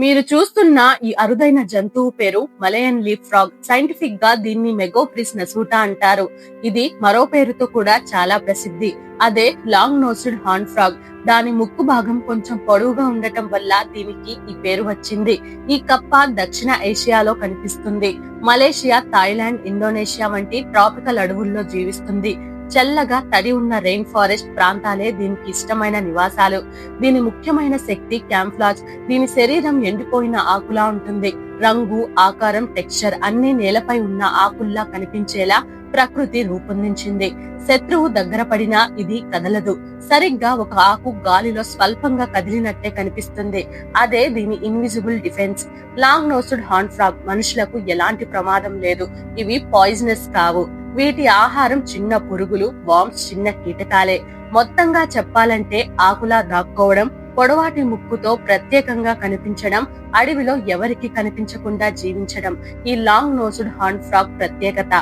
మీరు చూస్తున్న ఈ అరుదైన జంతువు పేరు మలయన్ లీఫ్ ఫ్రాగ్. సైంటిఫిక్ గా దీన్ని మెగోప్రిస్ నసూటా అంటారు. ఇది మరో పేరుతో కూడా చాలా ప్రసిద్ధి. అదే లాంగ్ నోస్డ్ హార్న్ ఫ్రాగ్. దాని ముక్కు భాగం కొంచెం పొడవుగా ఉండటం వల్ల దీనికి ఈ పేరు వచ్చింది. ఈ కప్ప దక్షిణ ఏషియాలో కనిపిస్తుంది. మలేషియా, థాయిలాండ్, ఇండోనేషియా వంటి ట్రాపికల్ అడవుల్లో జీవిస్తుంది. చల్లగా తడి ఉన్న రెయిన్ ఫారెస్ట్ ప్రాంతాలే దీనికి ఇష్టమైన నివాసాలు. దీని ముఖ్యమైన శక్తి క్యాంఫ్లాజ్. దీని శరీరం ఎండిపోయిన ఆకులా ఉంటుంది. రంగు, ఆకారం, టెక్స్చర్ అన్ని నేలపై ఉన్న ఆకుల్లా కనిపించేలా ప్రకృతి రూపొందించింది. శత్రువు దగ్గర పడినా ఇది కదలదు. సరిగ్గా ఒక ఆకు గాలిలో స్వల్పంగా కదిలినట్టే కనిపిస్తుంది. అదే దీని invisible defence. Long nosed horn frog మనుషులకు ఎలాంటి ప్రమాదం లేదు. ఇవి పాయిజనస్ కావు. వీటి ఆహారం చిన్న పురుగులు, వామ్స్, చిన్న కీటకాలే. మొత్తంగా చెప్పాలంటే ఆకులా దాక్కోవడం, పొడవాటి ముక్కుతో ప్రత్యేకంగా కనిపించడం, అడవిలో ఎవరికి కనిపించకుండా జీవించడం ఈ లాంగ్ నోస్డ్ హార్న్ ఫ్రాగ్ ప్రత్యేకత.